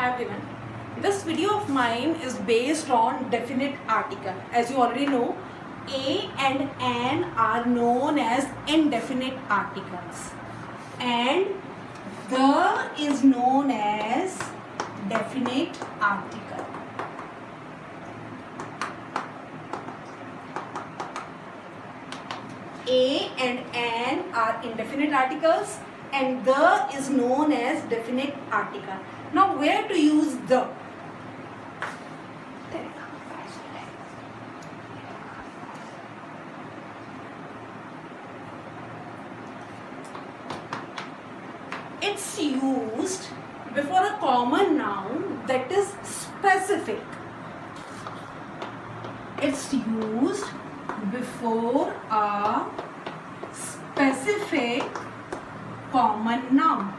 everyone. This video of mine is based on definite article. As you already know, a and an are known as indefinite articles, and the is known as definite article. A and an are indefinite articles, and the is known as definite article. Now, where to use the? It's used before a common noun that is specific. It's used before a specific common noun.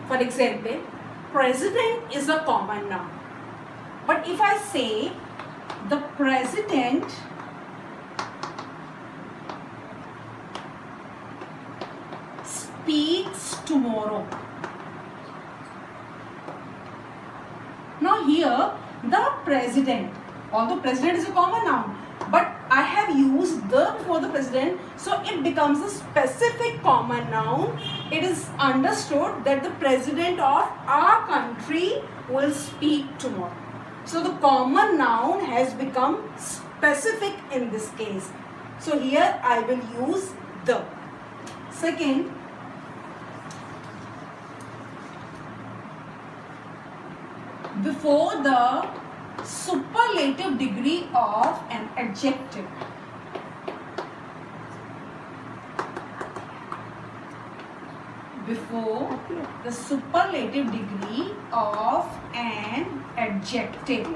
For example, president is a common noun. But if I say the president speaks tomorrow. Now here the president, although president is a common noun, but I have used the before the president, so it becomes a specific common noun. It is understood that the president of our country will speak tomorrow. So the common noun has become specific in this case. So here I will use the. Second, before the superlative degree of an adjective. Before the superlative degree of an adjective.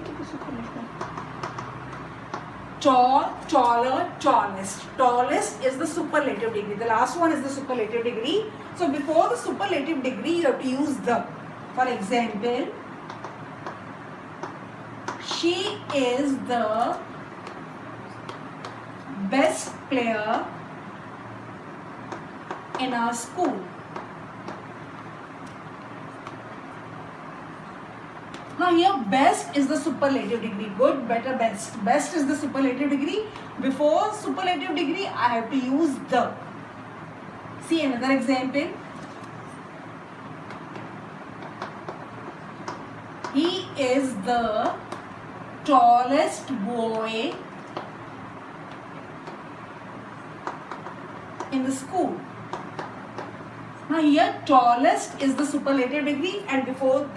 Tall, taller, tallest. Tallest is the superlative degree. The last one is the superlative degree. So before the superlative degree, you have to use the. For example, she is the best player in our school. Now here best is the superlative degree. Good, better, best. Best is the superlative degree. Before superlative degree, I have to use the. See another example. He is the tallest boy in the school. Now here tallest is the superlative degree, and before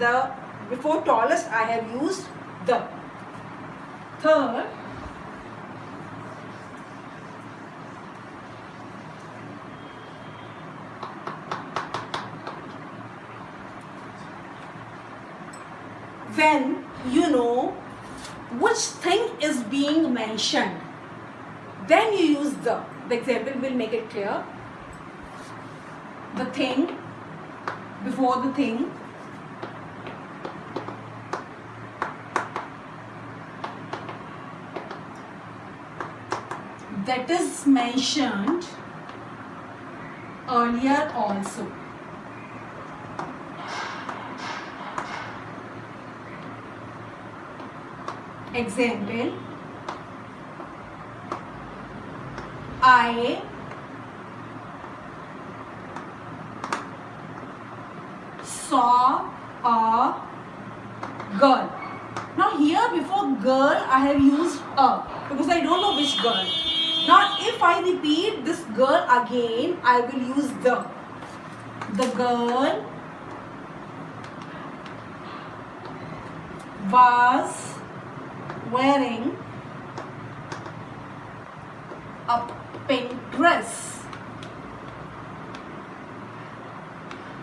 tallest I have used the. Third, when you know which thing is being mentioned, then you use the. The example will make it clear. The thing, before the thing. That is mentioned earlier also. Example, I saw a girl. Now here before girl I have used a because I don't know which girl. Now if I repeat this girl again, I will use the. The girl was wearing a pink dress.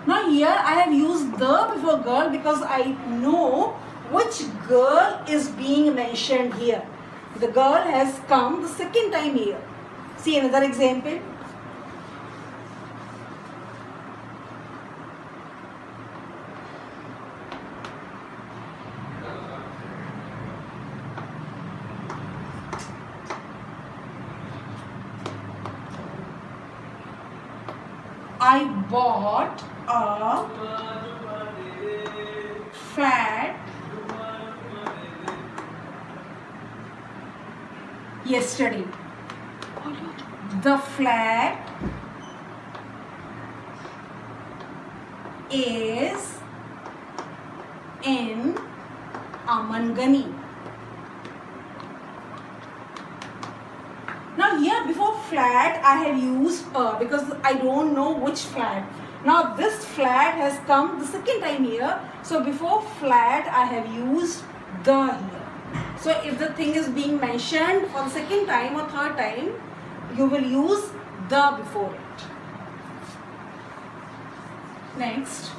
Now here I have used the before girl because I know which girl is being mentioned here. The girl has come the second time here. See another example. I bought a flat yesterday. The flat is in Amangani. Now here before flat I have used because I don't know which flat. Now this flat has come the second time here. So before flat I have used the here. So if the thing is being mentioned for the second time or third time, you will use the before it. Next.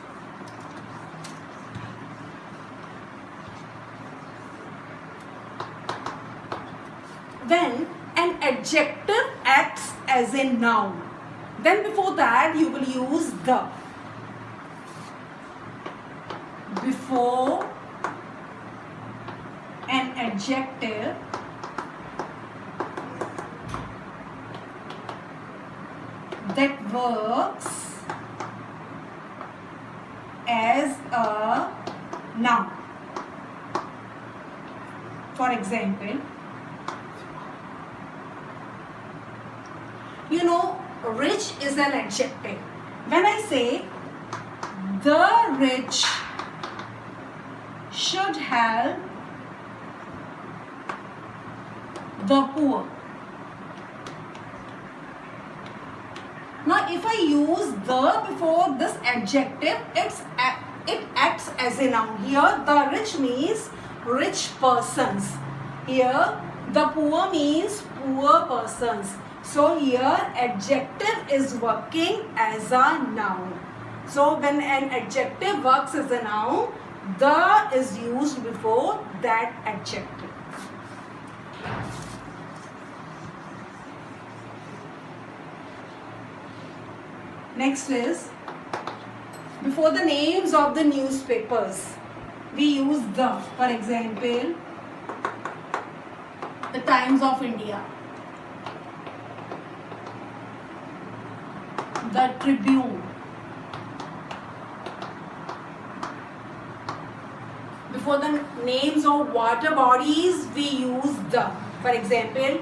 When an adjective acts as a noun, then before that you will use the. Before an adjective that works as a noun. For example, you know, rich is an adjective. When I say the rich should help the poor. Now if I use the before this adjective, it acts as a noun. Here the rich means rich persons. Here the poor means poor persons. So here adjective is working as a noun. So when an adjective works as a noun, the is used before that adjective. Next is before the names of the newspapers, we use the. For example, the Times of India, the Tribune. Before the names of water bodies, we use the. For example,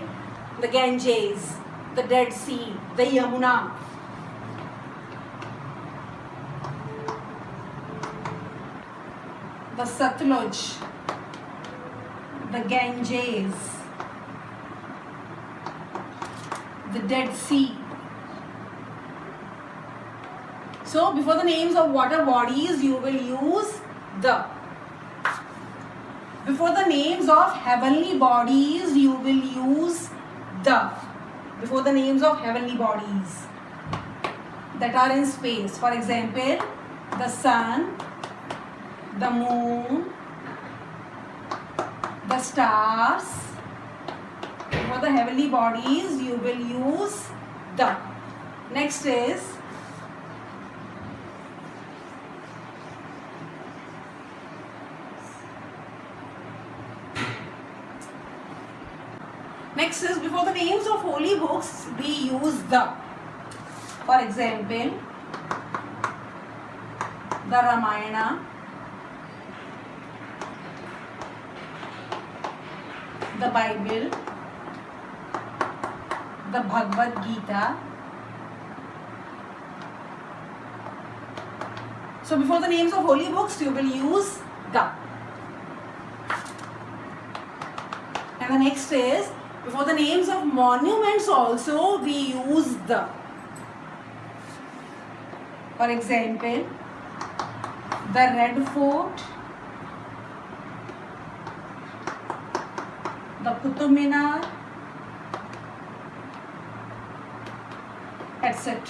the Ganges, the Dead Sea, the Yamuna. The Satluj, the Ganges, the Dead Sea. So before the names of water bodies, you will use the. Before the names of heavenly bodies, you will use the. Before the names of heavenly bodies that are in space. For example, the sun, the moon, the stars. For the heavenly bodies, you will use the. Next is before the names of holy books, we use the. For example, the Ramayana, the Bible, the Bhagavad Gita. So before the names of holy books, you will use the. And the next is before the names of monuments also we use the. For example, the Red Fort, the Qutub Minar, etc.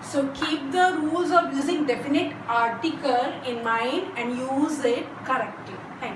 So keep the rules of using definite article in mind and use it correctly. Thank you.